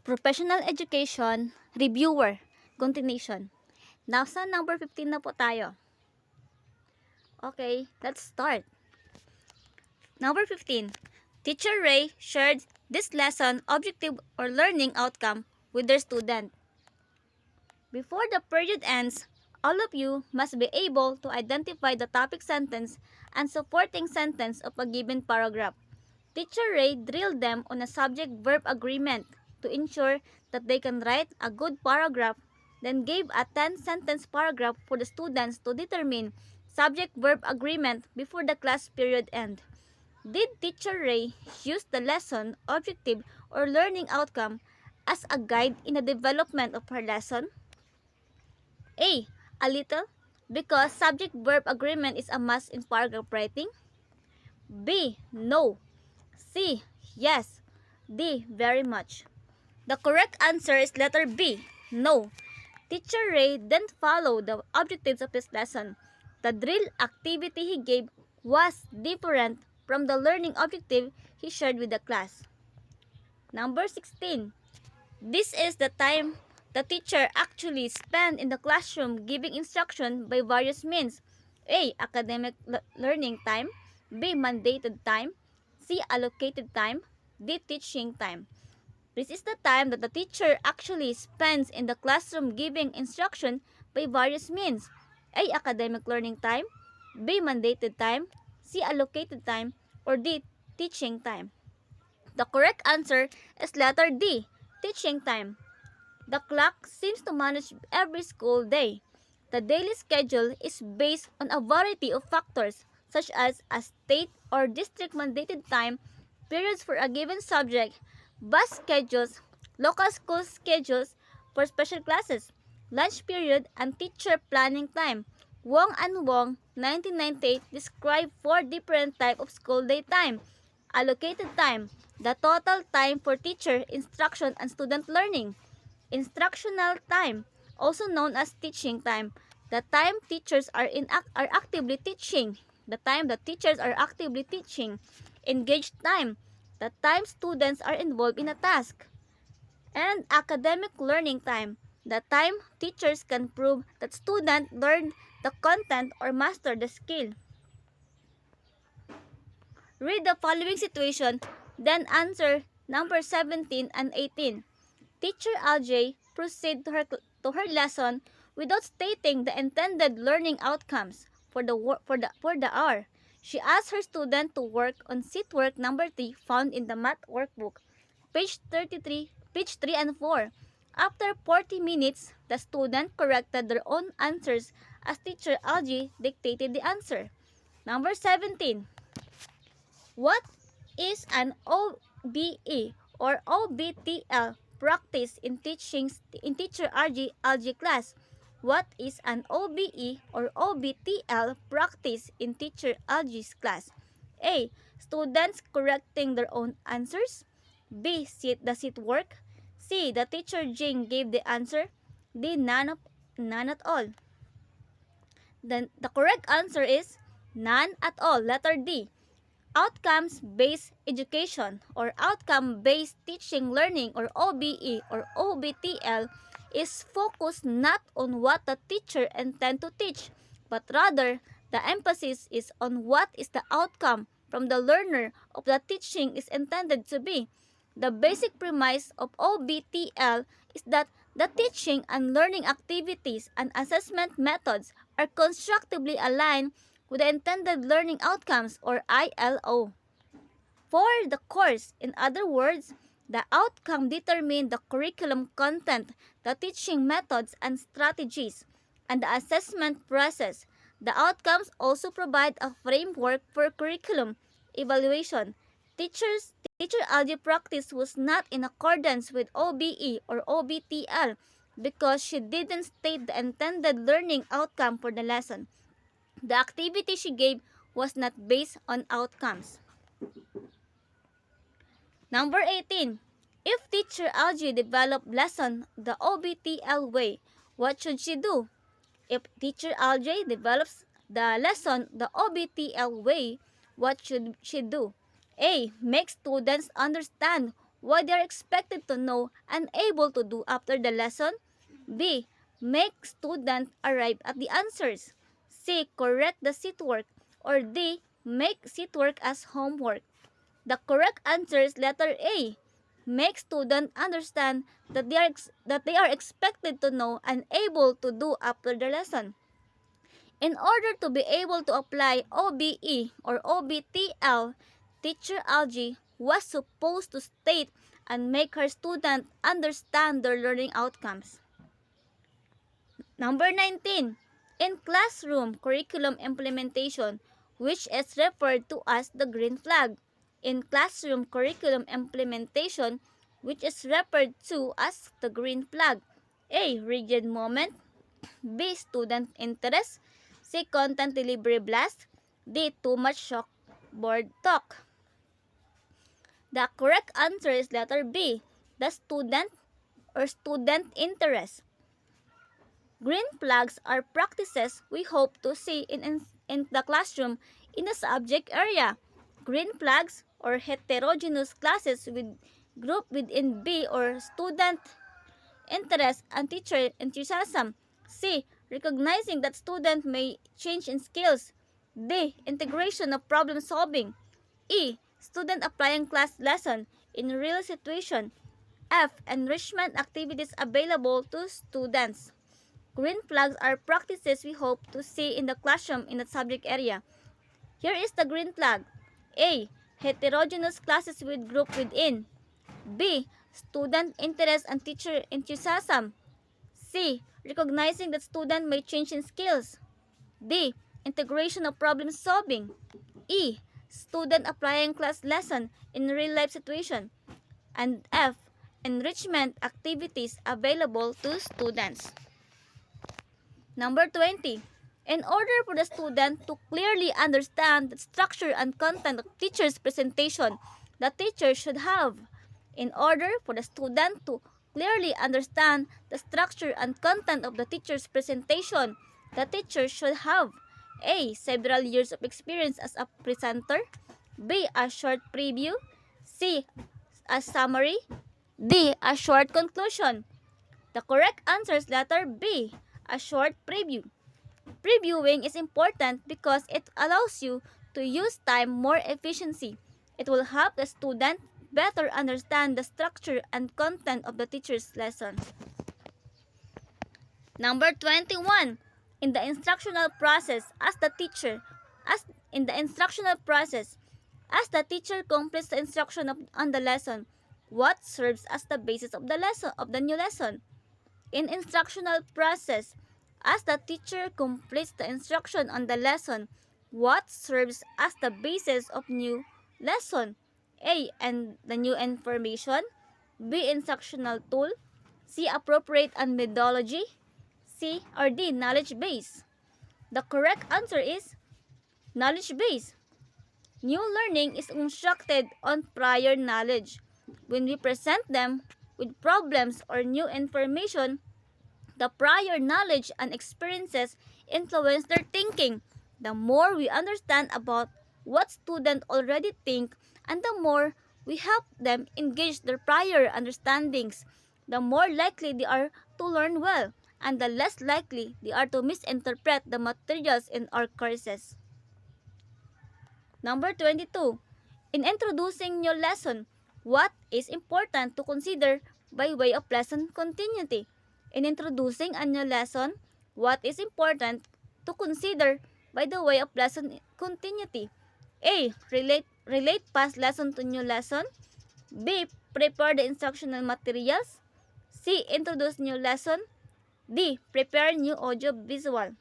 Professional Education Reviewer Continuation. Nasa number 15 na po tayo. Okay, let's start. Number 15. Teacher Ray shared this lesson objective or learning outcome with their student. Before the period ends, all of you must be able to identify the topic sentence and supporting sentence of a given paragraph. Teacher Ray drilled them on a subject-verb agreement to ensure that they can write a good paragraph, then gave a 10-sentence paragraph for the students to determine subject-verb agreement before the class period end. Did Teacher Ray use the lesson, objective, or learning outcome as a guide in the development of her lesson? A. A little, because subject-verb agreement is a must in paragraph writing. B. No. C. Yes. D. Very much. The correct answer is letter B. No. Teacher Ray then followed the objectives of his lesson. The drill activity he gave was different from the learning objective he shared with the class. Number 16. This is the time the teacher actually spent in the classroom giving instruction by various means. A. Academic learning time. B. Mandated time. C. Allocated time. D. Teaching time. This is the time that the teacher actually spends in the classroom giving instruction by various means. A. Academic learning time. B. Mandated time. C. Allocated time. Or D. Teaching time. The correct answer is letter D. Teaching time. The clock seems to manage every school day. The daily schedule is based on a variety of factors such as a state or district mandated time, periods for a given subject, bus schedules, local school schedules for special classes, lunch period, and teacher planning time. Wong and Wong, 1998, describe 4 different types of school day time. Allocated time, the total time for teacher instruction and student learning. Instructional time, also known as teaching time, the time teachers are actively teaching. The time that teachers are actively teaching. Engaged time, the time students are involved in a task. And academic learning time, the time teachers can prove that students learned the content or master the skill. Read the following situation, then answer number 17 and 18. Teacher LJ proceeded to her lesson without stating the intended learning outcomes for the hour. She asked her student to work on seat work number 3 found in the math workbook, page 3 and 4. After 40 minutes, the student corrected their own answers as teacher LJ dictated the answer. Number 17. What is an OBE or OBTL practice in teacher RG class? What is an OBE or OBTL practice in teacher LG's class? A. Students correcting their own answers. B. The seat work. C. The teacher Jing gave the answer. D. None at all. Then the correct answer is none at all. Letter D. Outcomes-based education or outcome-based teaching learning or OBE or OBTL is focused not on what the teacher intends to teach, but rather the emphasis is on what is the outcome from the learner of the teaching is intended to be. The basic premise of OBTL is that the teaching and learning activities and assessment methods are constructively aligned with the intended learning outcomes or ILO. For the course, in other words, the outcome determines the curriculum content, the teaching methods and strategies, and the assessment process. The outcomes also provide a framework for curriculum evaluation. Teacher algebra practice was not in accordance with OBE or OBTL because she didn't state the intended learning outcome for the lesson. The activity she gave was not based on outcomes. Number 18. If teacher LG developed lesson the OBTL way, what should she do? If teacher LJ develops the lesson the OBTL way, what should she do? A. Make students understand what they are expected to know and able to do after the lesson. B. Make student arrive at the answers. C. Correct the seat work. Or D. Make seat work as homework. The correct answer is letter A. Make student understand that they are expected to know and able to do after the lesson. In order to be able to apply OBE or OBTL, teacher Algie was supposed to state and make her student understand their learning outcomes. Number 19. In classroom curriculum implementation, which is referred to as the green flag. In classroom curriculum implementation, which is referred to as the green flag. A. Rigid moment. B. Student interest. C. Content delivery blast. D. Too much chalkboard talk. The correct answer is letter B. The student or student interest. Green flags are practices we hope to see in the classroom in the subject area. Green flags or heterogeneous classes with group within B or student interest and teacher enthusiasm. C. Recognizing that student may change in skills. D. Integration of problem solving. E. Student applying class lesson in real situation. F. Enrichment activities available to students. Green flags are practices we hope to see in the classroom in the subject area. Here is the green flag. A. Heterogeneous classes with group within. B. Student interest and teacher enthusiasm. C. Recognizing that student may change in skills. D. Integration of problem solving. E. Student applying class lesson in real life situation. And F. Enrichment activities available to students. Number 20. In order for the student to clearly understand the structure and content of teacher's presentation, the teacher should have. In order for the student to clearly understand the structure and content of the teacher's presentation, the teacher should have A. Several years of experience as a presenter. B. A short preview. C. A summary. D. A short conclusion. The correct answer is letter B. A short preview. Previewing is important because it allows you to use time more efficiently. It will help the student better understand the structure and content of the teacher's lesson. Number 21. In the instructional process, as the teacher completes the instruction on the lesson, what serves as the basis of the new lesson? In instructional process, as the teacher completes the instruction on the lesson, what serves as the basis of new lesson? A. And the new information. B. Instructional tool. C. Appropriate and methodology. C or D. Knowledge base. The correct answer is knowledge base. New learning is constructed on prior knowledge. When we present them with problems or new information, the prior knowledge and experiences influence their thinking. The more we understand about what students already think and the more we help them engage their prior understandings, the more likely they are to learn well and the less likely they are to misinterpret the materials in our courses. Number 22. In introducing new lesson, what is important to consider by way of lesson continuity? In introducing a new lesson, what is important to consider by the way of lesson continuity? A. Relate past lesson to new lesson. B. Prepare the instructional materials. C. Introduce new lesson. D. Prepare new audio visual.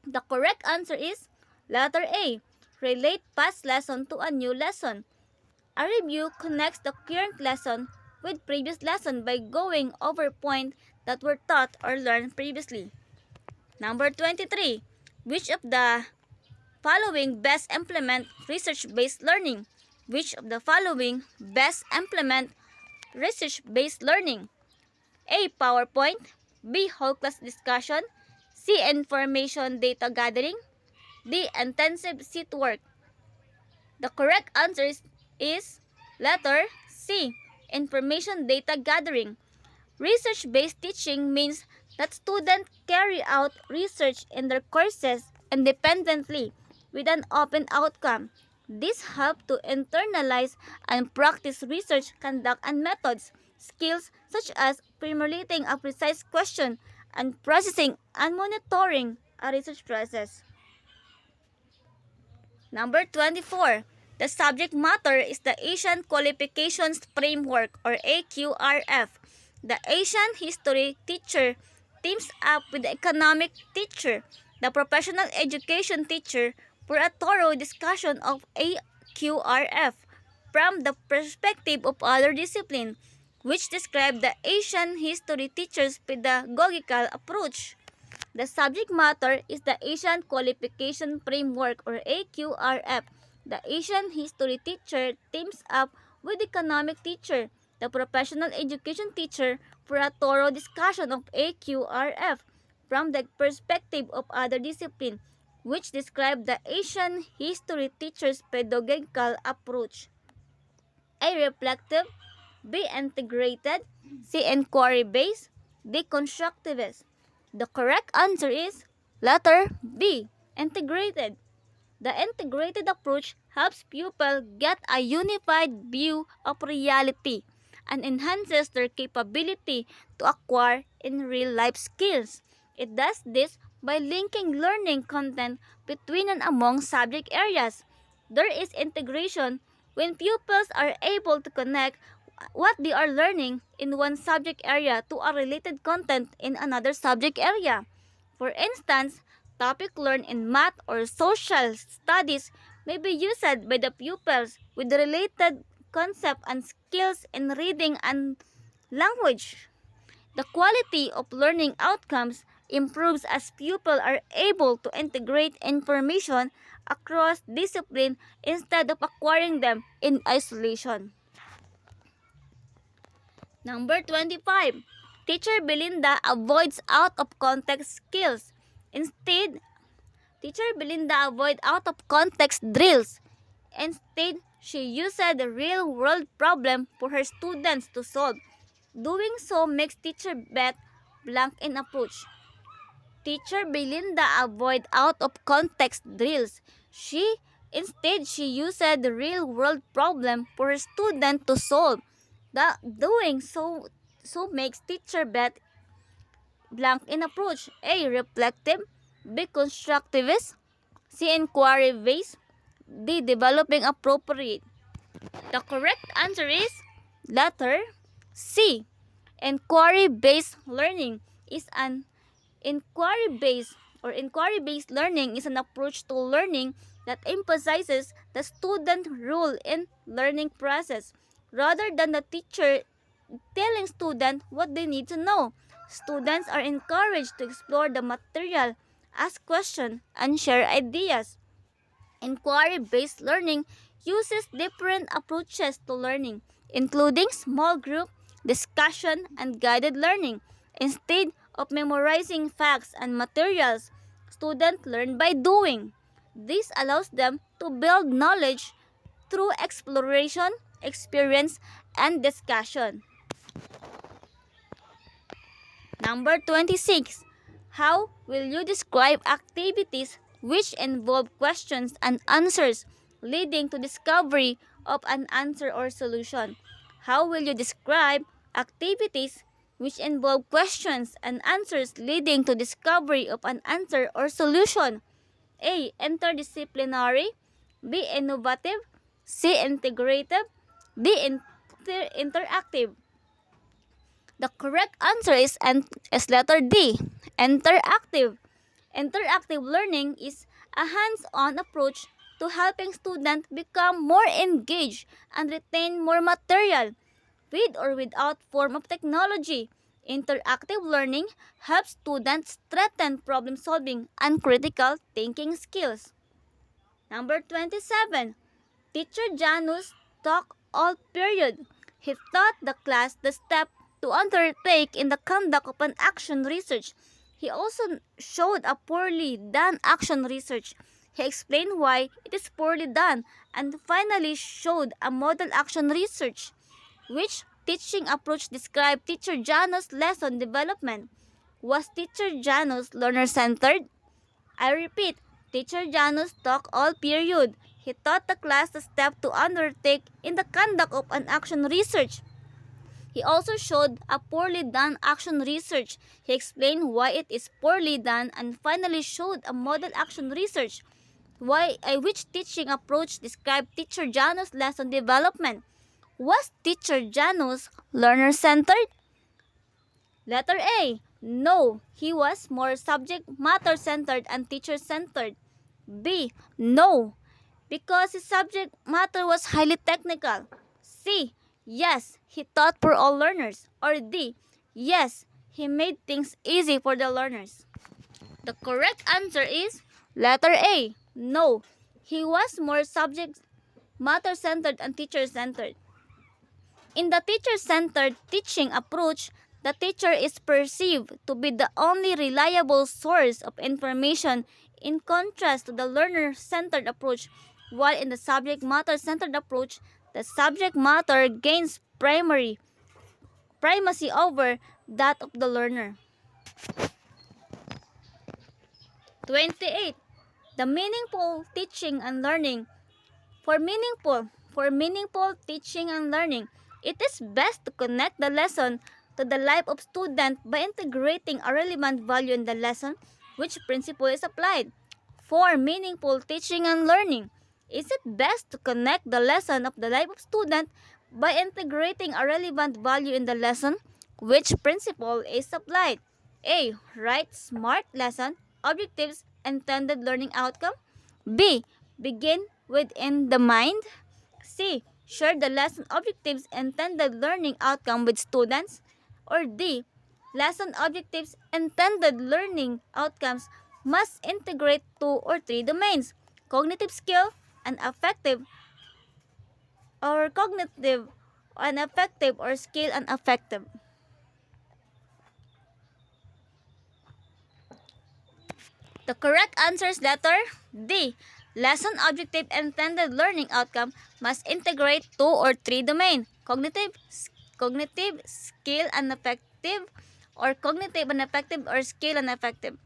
The correct answer is letter A. Relate past lesson to a new lesson. A review connects the current lesson with previous lesson by going over points that were taught or learned previously. Number 23. Which of the following best implement research-based learning? Which of the following best implement research-based learning? A. PowerPoint. B. Whole class discussion. C. Information data gathering. D. Intensive seat work. The correct answer is letter C. information data gathering. Research-based teaching means that students carry out research in their courses independently with an open outcome. This helps to internalize and practice research conduct and methods, skills such as formulating a precise question and processing and monitoring a research process. Number 24. The subject matter is the Asian Qualifications Framework or AQRF. The Asian History teacher teams up with the Economic teacher, the Professional Education teacher for a thorough discussion of AQRF from the perspective of other discipline, which describe the Asian History teacher's pedagogical approach. The subject matter is the Asian Qualification Framework or AQRF. The Asian History teacher teams up with the Economic teacher, the Professional Education teacher for a thorough discussion of AQRF from the perspective of other discipline, which describe the Asian History teacher's pedagogical approach. A. Reflective. B. Integrated. C. Inquiry-based. D. Constructivist. The correct answer is letter B. Integrated. The integrated approach helps pupils get a unified view of reality and enhances their capability to acquire in real-life skills. It does this by linking learning content between and among subject areas. There is integration when pupils are able to connect what they are learning in one subject area to a related content in another subject area. For instance, topic learned in math or social studies may be used by the pupils with the related concept and skills in reading and language. The quality of learning outcomes improves as pupils are able to integrate information across discipline instead of acquiring them in isolation. Number 25. Teacher Belinda avoids out-of-context skills. Instead, Teacher Belinda avoids out-of-context drills. Instead, she used a real-world problem for her students to solve. Doing so makes Teacher Beth blank in approach. Teacher Belinda avoids out-of-context drills. Instead, she used the real-world problem for her student to solve. Doing so makes Teacher Beth blank in approach. A. Reflective. B. Constructivist. C. Inquiry-based. D. Developing appropriate. The correct answer is letter C. Inquiry-based learning is an inquiry-based learning is an approach to learning that emphasizes the student role in learning process rather than the teacher telling students what they need to know. Students are encouraged to explore the material, ask questions, and share ideas. Inquiry-based learning uses different approaches to learning, including small group, discussion, and guided learning. Instead of memorizing facts and materials, students learn by doing. This allows them to build knowledge through exploration, experience, and discussion. Number 26. How will you describe activities which involve questions and answers leading to discovery of an answer or solution? How will you describe activities which involve questions and answers leading to discovery of an answer or solution? A. Interdisciplinary. B. Innovative. C. Integrative. D. Interactive. The correct answer is letter D. Interactive. Interactive learning is a hands-on approach to helping students become more engaged and retain more material with or without form of technology. Interactive learning helps students strengthen problem solving and critical thinking skills. Number 27. Teacher Janus taught all period. He taught the class the step to undertake in the conduct of an action research. He also showed a poorly done action research. He explained why it is poorly done and finally showed a model action research, which teaching approach describe Teacher Jano's lesson development? Was Teacher Jano's learner-centered? I repeat, Teacher Janus taught all period. He taught the class the step to undertake in the conduct of an action research. He also showed a poorly done action research. He explained why it is poorly done and finally showed a model action research. Which teaching approach described Teacher Janus' lesson development? Was Teacher Janus learner-centered? Letter A. No, he was more subject matter centered and teacher centered. B. No, because his subject matter was highly technical. C. Yes, he taught for all learners. Or D. Yes, he made things easy for the learners. The correct answer is letter A. No, he was more subject matter centered and teacher centered. In the teacher-centered teaching approach, the teacher is perceived to be the only reliable source of information in contrast to the learner-centered approach, while in the subject matter-centered approach, the subject matter gains primacy over that of the learner. 28. The meaningful teaching and learning. For meaningful teaching and learning, it is best to connect the lesson to the life of student by integrating a relevant value in the lesson, which principle is applied. For meaningful teaching and learning, is it best to connect the lesson of the life of student by integrating a relevant value in the lesson, which principle is applied? A. Write smart lesson, objectives, intended learning outcome. B. Begin within the mind. C. Share the lesson objectives intended learning outcome with students. Or D. Lesson objectives intended learning outcomes must integrate 2 or 3 domains: cognitive skill and affective, or cognitive and affective, or skill and affective. The correct answer is letter D. Lesson objective intended learning outcome must integrate 2 or 3 domain: cognitive, skill and affective, or cognitive and affective, or skill and affective.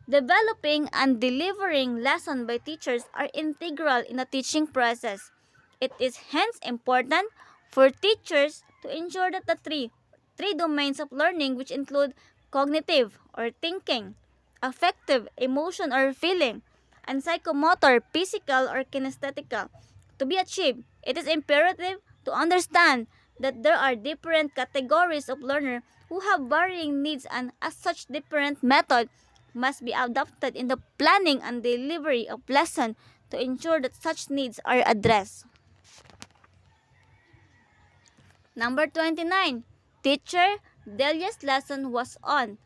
Developing and delivering lesson by teachers are integral in the teaching process. It is hence important for teachers to ensure that the three domains of learning, which include cognitive or thinking, affective, emotion or feeling, and psychomotor, physical or kinesthetical, to be achieved. It is imperative to understand that there are different categories of learner who have varying needs, and as such different method must be adopted in the planning and delivery of lesson to ensure that such needs are addressed. Number 29. Teacher Delia's lesson was on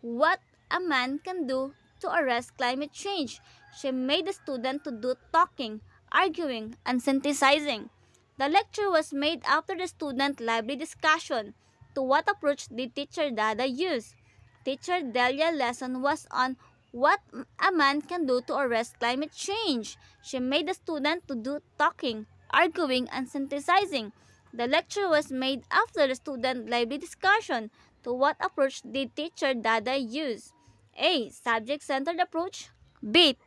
what a man can do to arrest climate change. She made the student to do talking, arguing, and synthesizing. The lecture was made after the student lively discussion. To what approach did Teacher Dada use? Teacher Delia's lesson was on what a man can do to arrest climate change. She made the student to do talking, arguing, and synthesizing. The lecture was made after the student lively discussion. To what approach did Teacher Dada use? A. Subject-centered approach. B.